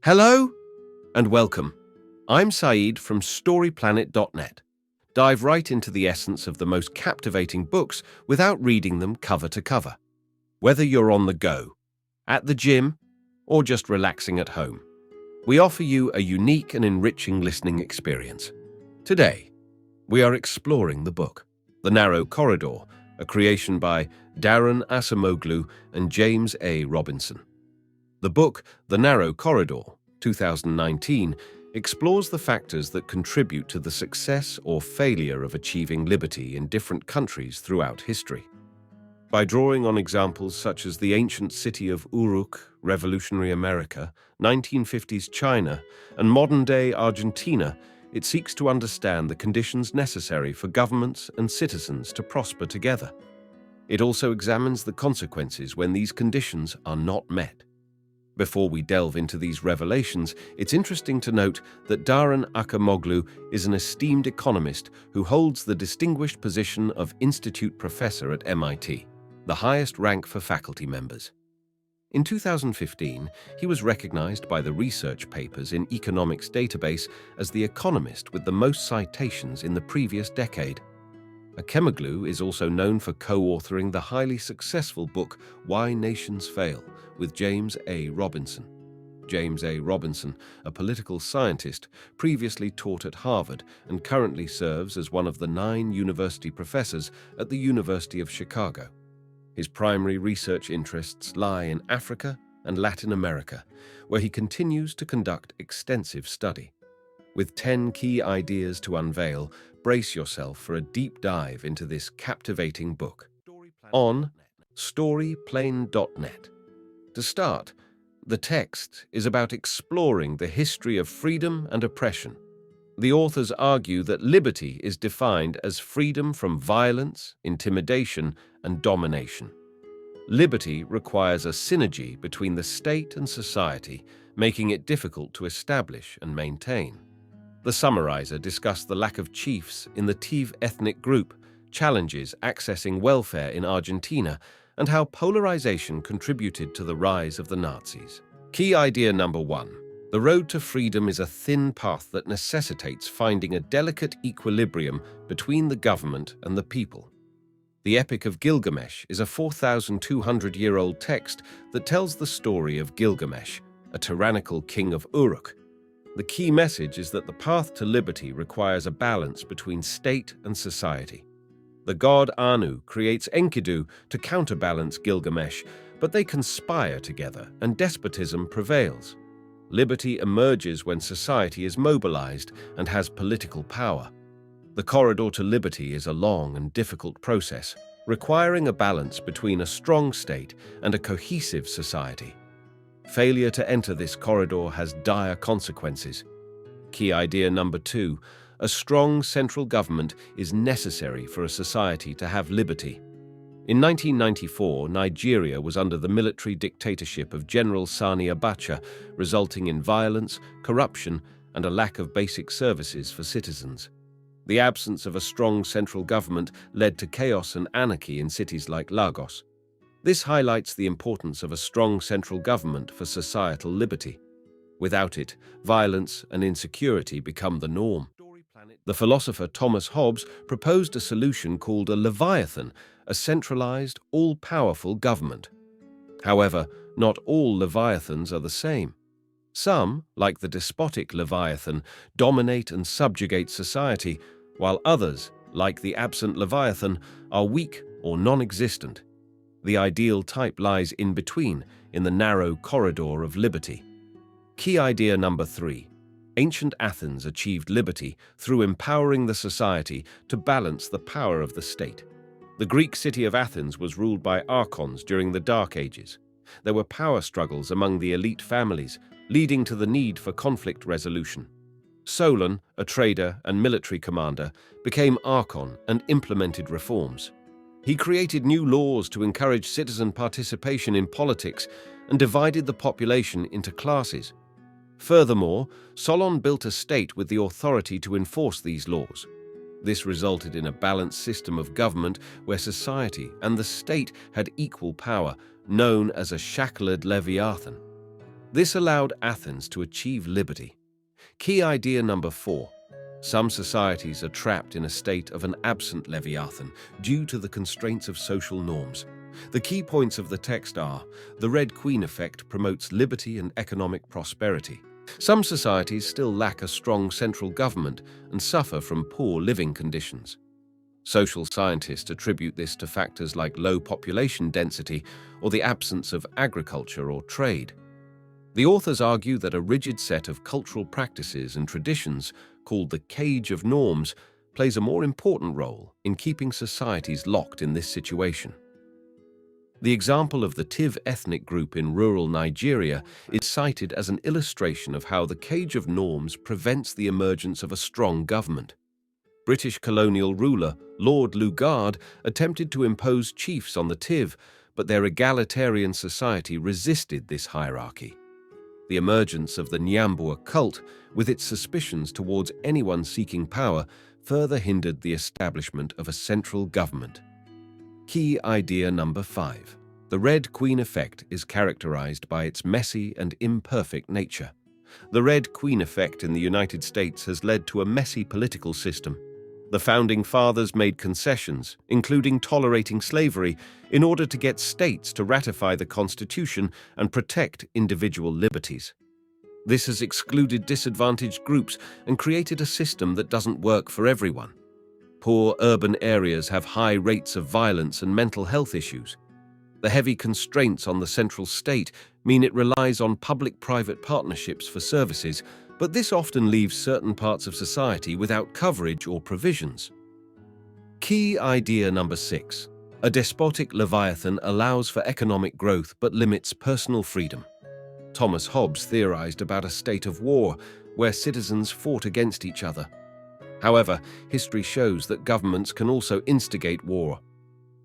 Hello and welcome. I'm Saeed from storyplanet.net. Dive right into the essence of the most captivating books without reading them cover to cover. Whether you're on the go, at the gym, or just relaxing at home, we offer you a unique and enriching listening experience. Today, we are exploring the book, The Narrow Corridor, a creation by Daron Acemoglu and James A. Robinson. The book, The Narrow Corridor, 2019, explores the factors that contribute to the success or failure of achieving liberty in different countries throughout history. By drawing on examples such as the ancient city of Uruk, revolutionary America, 1950s China, and modern-day Argentina, it seeks to understand the conditions necessary for governments and citizens to prosper together. It also examines the consequences when these conditions are not met. Before we delve into these revelations, it's interesting to note that Daron Acemoglu is an esteemed economist who holds the distinguished position of Institute Professor at MIT, the highest rank for faculty members. In 2015, he was recognized by the Research Papers in Economics database as the economist with the most citations in the previous decade. Acemoglu is also known for co-authoring the highly successful book Why Nations Fail with James A. Robinson. James A. Robinson, a political scientist, previously taught at Harvard and currently serves as one of the 9 university professors at the University of Chicago. His primary research interests lie in Africa and Latin America, where he continues to conduct extensive study. With 10 key ideas to unveil, brace yourself for a deep dive into this captivating book on storyplanet.net. To start, the text is about exploring the history of freedom and oppression. The authors argue that liberty is defined as freedom from violence, intimidation, and domination. Liberty requires a synergy between the state and society, making it difficult to establish and maintain. The summarizer discussed the lack of chiefs in the Tiv ethnic group, challenges accessing welfare in Argentina, and how polarization contributed to the rise of the Nazis. Key idea number 1. The road to freedom is a thin path that necessitates finding a delicate equilibrium between the government and the people. The Epic of Gilgamesh is a 4,200-year-old text that tells the story of Gilgamesh, a tyrannical king of Uruk. The key message is that the path to liberty requires a balance between state and society. The god Anu creates Enkidu to counterbalance Gilgamesh, but they conspire together and despotism prevails. Liberty emerges when society is mobilized and has political power. The corridor to liberty is a long and difficult process, requiring a balance between a strong state and a cohesive society. Failure to enter this corridor has dire consequences. Key idea number 2. A strong central government is necessary for a society to have liberty. In 1994, Nigeria was under the military dictatorship of General Sani Abacha, resulting in violence, corruption, and a lack of basic services for citizens. The absence of a strong central government led to chaos and anarchy in cities like Lagos. This highlights the importance of a strong central government for societal liberty. Without it, violence and insecurity become the norm. The philosopher Thomas Hobbes proposed a solution called a Leviathan, a centralized, all-powerful government. However, not all Leviathans are the same. Some, like the despotic Leviathan, dominate and subjugate society, while others, like the absent Leviathan, are weak or non-existent. The ideal type lies in between, in the narrow corridor of liberty. Key idea number 3. Ancient Athens achieved liberty through empowering the society to balance the power of the state. The Greek city of Athens was ruled by archons during the Dark Ages. There were power struggles among the elite families, leading to the need for conflict resolution. Solon, a trader and military commander, became archon and implemented reforms. He created new laws to encourage citizen participation in politics and divided the population into classes. Furthermore, Solon built a state with the authority to enforce these laws. This resulted in a balanced system of government where society and the state had equal power, known as a shackled Leviathan. This allowed Athens to achieve liberty. Key idea number 4. Some societies are trapped in a state of an absent Leviathan due to the constraints of social norms. The key points of the text are: the Red Queen effect promotes liberty and economic prosperity. Some societies still lack a strong central government and suffer from poor living conditions. Social scientists attribute this to factors like low population density or the absence of agriculture or trade. The authors argue that a rigid set of cultural practices and traditions, called the cage of norms, plays a more important role in keeping societies locked in this situation. The example of the Tiv ethnic group in rural Nigeria is cited as an illustration of how the cage of norms prevents the emergence of a strong government. British colonial ruler Lord Lugard attempted to impose chiefs on the Tiv, but their egalitarian society resisted this hierarchy. The emergence of the Nyambua cult, with its suspicions towards anyone seeking power, further hindered the establishment of a central government. Key idea number 5. The Red Queen effect is characterized by its messy and imperfect nature. The Red Queen effect in the United States has led to a messy political system. The Founding Fathers made concessions, including tolerating slavery, in order to get states to ratify the Constitution and protect individual liberties. This has excluded disadvantaged groups and created a system that doesn't work for everyone. Poor urban areas have high rates of violence and mental health issues. The heavy constraints on the central state mean it relies on public-private partnerships for services, but this often leaves certain parts of society without coverage or provisions. Key idea number 6. A despotic Leviathan allows for economic growth but limits personal freedom. Thomas Hobbes theorized about a state of war where citizens fought against each other. However, history shows that governments can also instigate war.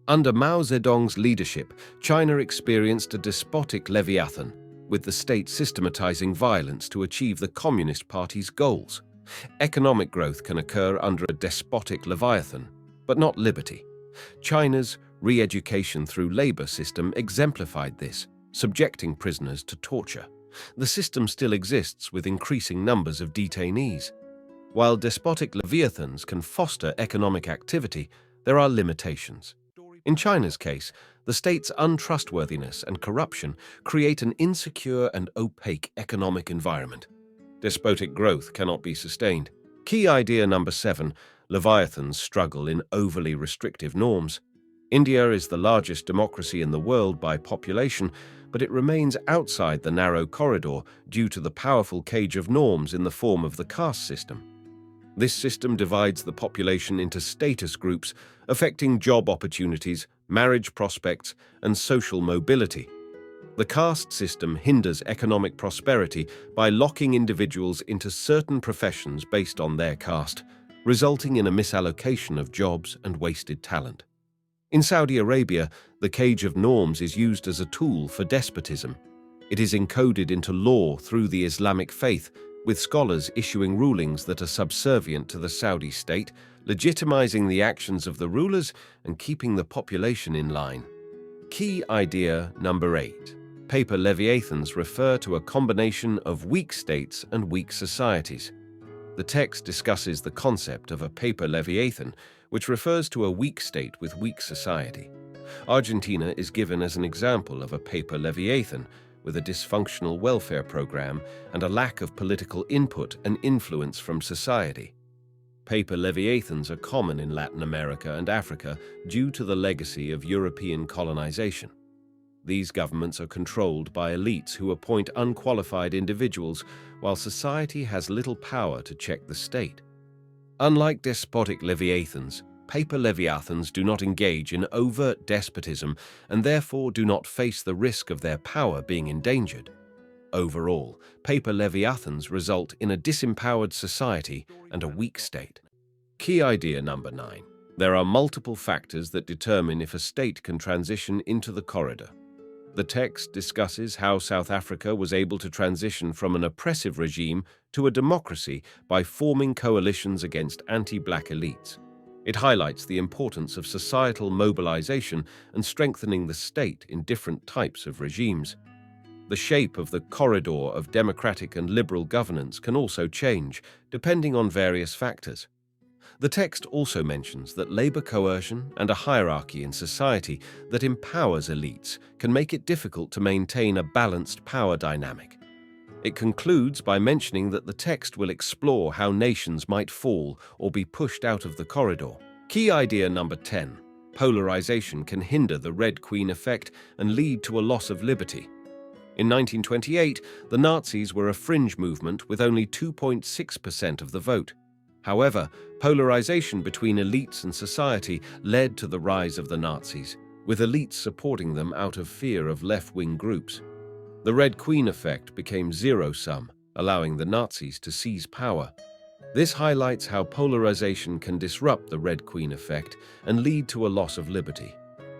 Under Mao Zedong's leadership, China experienced a despotic Leviathan, with the state systematizing violence to achieve the Communist Party's goals. Economic growth can occur under a despotic Leviathan, but not liberty. China's re-education through labor system exemplified this, subjecting prisoners to torture. The system still exists with increasing numbers of detainees. While despotic Leviathans can foster economic activity, there are limitations. In China's case, the state's untrustworthiness and corruption create an insecure and opaque economic environment. Despotic growth cannot be sustained. Key idea number 7. Leviathans struggle in overly restrictive norms. India is the largest democracy in the world by population, but it remains outside the narrow corridor due to the powerful cage of norms in the form of the caste system. This system divides the population into status groups, affecting job opportunities, marriage prospects, and social mobility. The caste system hinders economic prosperity by locking individuals into certain professions based on their caste, resulting in a misallocation of jobs and wasted talent. In Saudi Arabia, the cage of norms is used as a tool for despotism. It is encoded into law through the Islamic faith, with scholars issuing rulings that are subservient to the Saudi state, legitimizing the actions of the rulers and keeping the population in line. Key idea number 8. Paper Leviathans refer to a combination of weak states and weak societies. The text discusses the concept of a paper Leviathan, which refers to a weak state with weak society. Argentina is given as an example of a paper Leviathan, with a dysfunctional welfare program and a lack of political input and influence from society. Paper Leviathans are common in Latin America and Africa due to the legacy of European colonization. These governments are controlled by elites who appoint unqualified individuals, while society has little power to check the state. Unlike despotic Leviathans, paper Leviathans do not engage in overt despotism and therefore do not face the risk of their power being endangered. Overall, paper Leviathans result in a disempowered society and a weak state. Key idea number 9. There are multiple factors that determine if a state can transition into the corridor. The text discusses how South Africa was able to transition from an oppressive regime to a democracy by forming coalitions against anti-black elites. It highlights the importance of societal mobilization and strengthening the state in different types of regimes. The shape of the corridor of democratic and liberal governance can also change, depending on various factors. The text also mentions that labor coercion and a hierarchy in society that empowers elites can make it difficult to maintain a balanced power dynamic. It concludes by mentioning that the text will explore how nations might fall or be pushed out of the corridor. Key idea number 10. Polarization can hinder the Red Queen effect and lead to a loss of liberty. In 1928, the Nazis were a fringe movement with only 2.6% of the vote. However, polarization between elites and society led to the rise of the Nazis, with elites supporting them out of fear of left-wing groups. The Red Queen effect became zero-sum, allowing the Nazis to seize power. This highlights how polarization can disrupt the Red Queen effect and lead to a loss of liberty.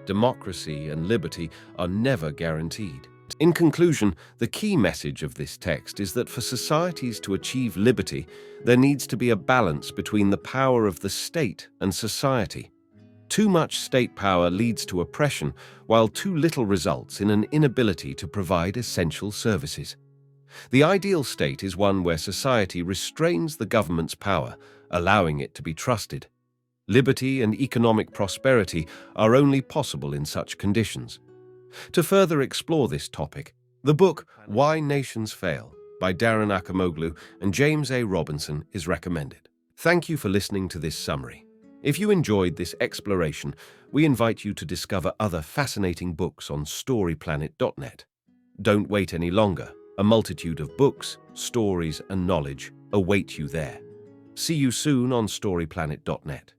Democracy and liberty are never guaranteed. In conclusion, the key message of this text is that for societies to achieve liberty, there needs to be a balance between the power of the state and society. Too much state power leads to oppression, while too little results in an inability to provide essential services. The ideal state is one where society restrains the government's power, allowing it to be trusted. Liberty and economic prosperity are only possible in such conditions. To further explore this topic, the book Why Nations Fail by Daron Acemoglu and James A. Robinson is recommended. Thank you for listening to this summary. If you enjoyed this exploration, we invite you to discover other fascinating books on storyplanet.net. Don't wait any longer. A multitude of books, stories, and knowledge await you there. See you soon on storyplanet.net.